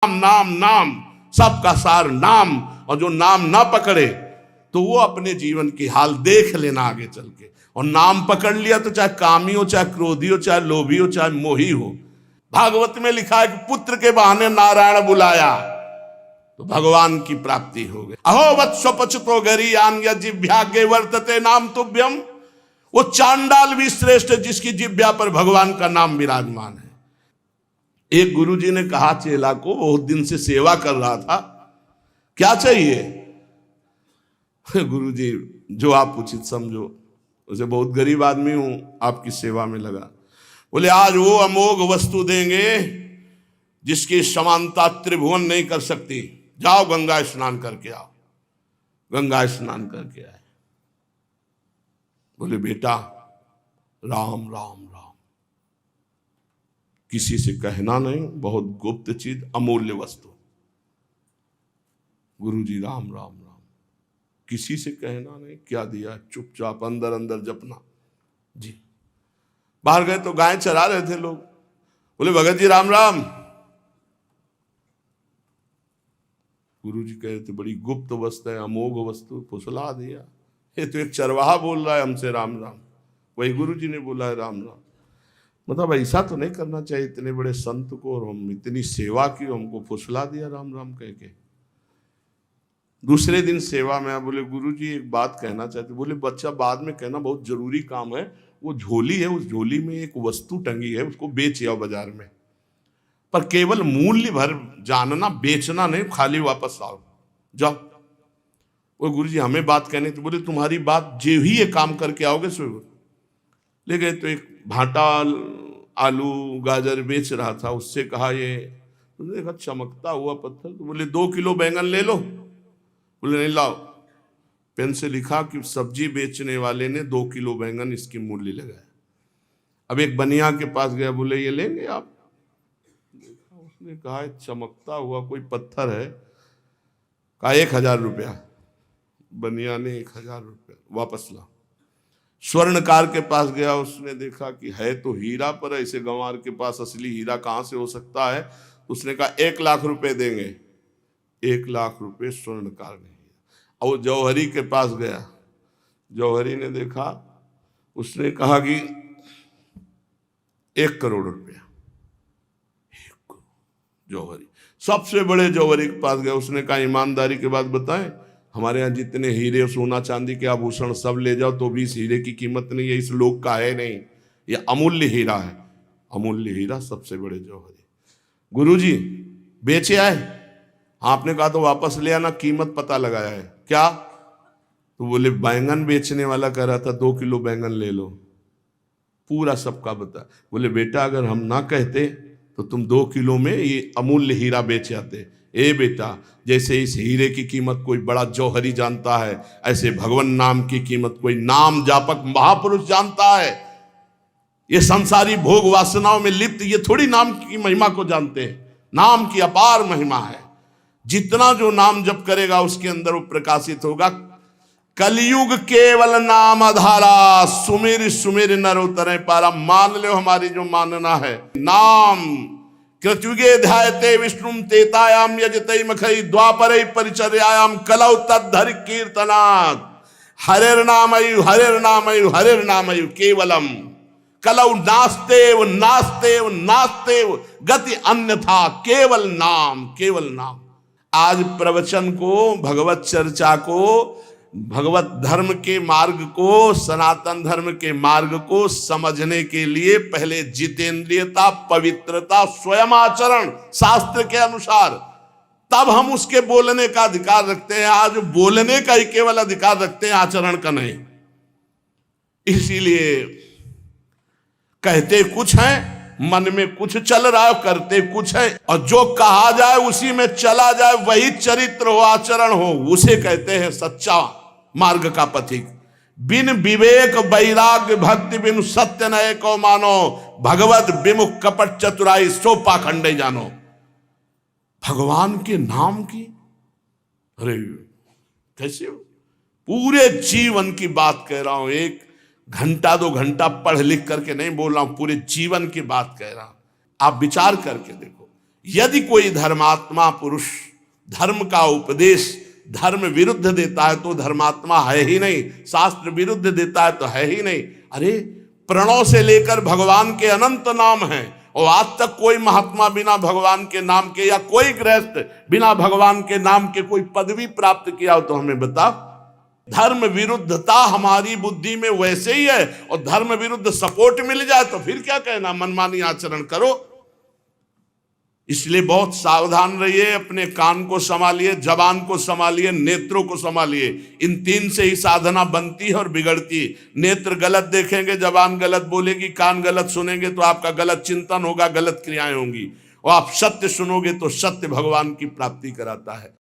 नाम नाम, सबका सार नाम। और जो नाम ना पकड़े तो वो अपने जीवन की हाल देख लेना आगे चल के। और नाम पकड़ लिया तो चाहे कामी हो, चाहे क्रोधी हो, चाहे लोभी हो, चाहे मोही हो। भागवत में लिखा है कि पुत्र के बहाने नारायण बुलाया तो भगवान की प्राप्ति हो गई। अहो वत्सो पचतो गरीयान जिह्वाग्रे वर्तते नाम तुभ्यम। वो चांडाल भी श्रेष्ठ जिसकी जिह्वा पर भगवान का नाम विराजमान है। एक गुरुजी ने कहा चेला को, बहुत दिन से सेवा कर रहा था, क्या चाहिए? गुरुजी जो आप उचित समझो। उसे बहुत गरीब आदमी हूं, आपकी सेवा में लगा। बोले आज वो अमोघ वस्तु देंगे जिसकी समानता त्रिभुवन नहीं कर सकती। जाओ गंगा स्नान करके आओ। गंगा स्नान करके आए। बोले बेटा राम राम राम, किसी से कहना नहीं, बहुत गुप्त चीज, अमूल्य वस्तु। गुरुजी राम राम राम, किसी से कहना नहीं, क्या दिया? चुपचाप अंदर अंदर जपना जी। बाहर गए तो गाय चरा रहे थे लोग। बोले भगत जी राम राम। गुरुजी कह रहे थे बड़ी गुप्त वस्तु है, अमोघ वस्तु, फुसला दिया। ये तो एक चरवाहा बोल रहा है हमसे राम राम, वही गुरुजी ने बोला है राम राम। मतलब ऐसा तो नहीं करना चाहिए, इतने बड़े संत को और हम इतनी सेवा की, हमको फुसला दिया राम राम कह के। दूसरे दिन सेवा में आया, बोले गुरुजी एक बात कहना चाहते। बोले बच्चा बाद में कहना, बहुत जरूरी काम है। वो झोली है, उस झोली में एक वस्तु टंगी है, उसको बेच आओ बाजार में, पर केवल मूल्य भर जानना, बेचना नहीं, खाली वापस आओ, जाओ। वो गुरुजी हमें बात कहनी थी। बोले तुम्हारी बात जो ही ये काम करके आओगे सो। ले गए तो एक भाटा आलू गाजर बेच रहा था, उससे कहा ये, देखा चमकता हुआ पत्थर। तो बोले 2 किलो बैंगन ले लो। बोले नहीं लाओ। पेन से लिखा कि सब्जी बेचने वाले ने 2 किलो बैंगन इसकी मूल्य लगाया। अब एक बनिया के पास गया, बोले ये लेंगे आप? देखा, उसने कहा चमकता हुआ कोई पत्थर है। कहा 1000 रुपया। बनिया ने 1000 रुपया वापस ला। स्वर्णकार के पास गया, उसने देखा कि है तो हीरा, पर ऐसे गंवार के पास असली हीरा कहाँ से हो सकता है? उसने कहा 1 लाख रुपए देंगे। 1 लाख रुपए स्वर्णकार ने। और जौहरी के पास गया, जौहरी ने देखा, उसने कहा कि 1 करोड़ रुपया। जौहरी, सबसे बड़े जौहरी के पास गया, उसने कहा ईमानदारी के बात बताएं, हमारे यहाँ जितने हीरे सोना चांदी के आभूषण सब ले जाओ तो भी इस हीरे की कीमत नहीं है, इस लोक का है नहीं, ये अमूल्य हीरा है। अमूल्य हीरा, सबसे बड़े जौहरी। गुरुजी बेचे आए? आपने कहा तो वापस ले आना, कीमत पता लगाया है। क्या? तो बोले बैंगन बेचने वाला कह रहा था 2 किलो बैंगन ले लो, पूरा सबका बता। बोले बेटा अगर हम ना कहते तो तुम 2 किलो में ये अमूल्य हीरा बेच आते। ए बेटा, जैसे इस हीरे की कीमत कोई बड़ा जौहरी जानता है, ऐसे भगवान नाम की कीमत कोई नाम जापक महापुरुष जानता है। ये संसारी भोग वासनाओं में लिप्त ये थोड़ी नाम की महिमा को जानते हैं। नाम की अपार महिमा है। जितना जो नाम जप करेगा उसके अंदर वो प्रकाशित होगा। कलयुग केवल नाम आधारा, सुमिर सुमिर नर उतरे पारा। मान लो हमारी जो मानना है, नाम कृतयुगे ध्यायते विष्णुम तेतायाम यजते मखई द्वापरे परिचर्यायाम कलौ तद्धरि कीर्तनात्। हरेर्नामयु हरेर्नामयु हरेर्नामयु केवलम कलौ नास्तेव नास्तेव नास्तेव गति अन्यथा केवल नाम, केवल नाम। आज प्रवचन को, भगवत चर्चा को, भगवत धर्म के मार्ग को, सनातन धर्म के मार्ग को समझने के लिए पहले जितेंद्रियता, पवित्रता, स्वयं आचरण शास्त्र के अनुसार, तब हम उसके बोलने का अधिकार रखते हैं। आज बोलने का ही केवल अधिकार रखते हैं, आचरण का नहीं। इसीलिए कहते कुछ हैं, मन में कुछ चल रहा है, करते कुछ है। और जो कहा जाए उसी में चला जाए, वही चरित्र हो, आचरण हो, उसे कहते हैं सच्चा मार्ग का पथिक। बिन विवेक वैराग्य भक्ति बिन सत्य नए को मानो, भगवत विमुख कपट चतुराई सो पाखंडे जानो। भगवान के नाम की, अरे कैसे हो? पूरे जीवन की बात कह रहा हूं, 1 घंटा 2 घंटा पढ़ लिख करके नहीं बोल रहा हूं, पूरे जीवन की बात कह रहा हूं। आप विचार करके देखो, यदि कोई धर्मात्मा पुरुष धर्म का उपदेश धर्म विरुद्ध देता है तो धर्मात्मा है ही नहीं, शास्त्र विरुद्ध देता है तो है ही नहीं। अरे प्रणव से लेकर भगवान के अनंत नाम हैं और आज तक कोई महात्मा बिना भगवान के नाम के या कोई गृहस्थ बिना भगवान के नाम के कोई पदवी प्राप्त किया हो तो हमें बता। धर्म विरुद्धता हमारी बुद्धि में वैसे ही है और धर्म विरुद्ध सपोर्ट मिल जाए तो फिर क्या कहना, मनमानी आचरण करो। इसलिए बहुत सावधान रहिए, अपने कान को संभालिए, जबान को संभालिए, नेत्रों को संभालिए। इन तीन से ही साधना बनती है और बिगड़ती है। नेत्र गलत देखेंगे, जबान गलत बोलेगी, कान गलत सुनेंगे तो आपका गलत चिंतन होगा, गलत क्रियाएं होंगी। और आप सत्य सुनोगे तो सत्य भगवान की प्राप्ति कराता है।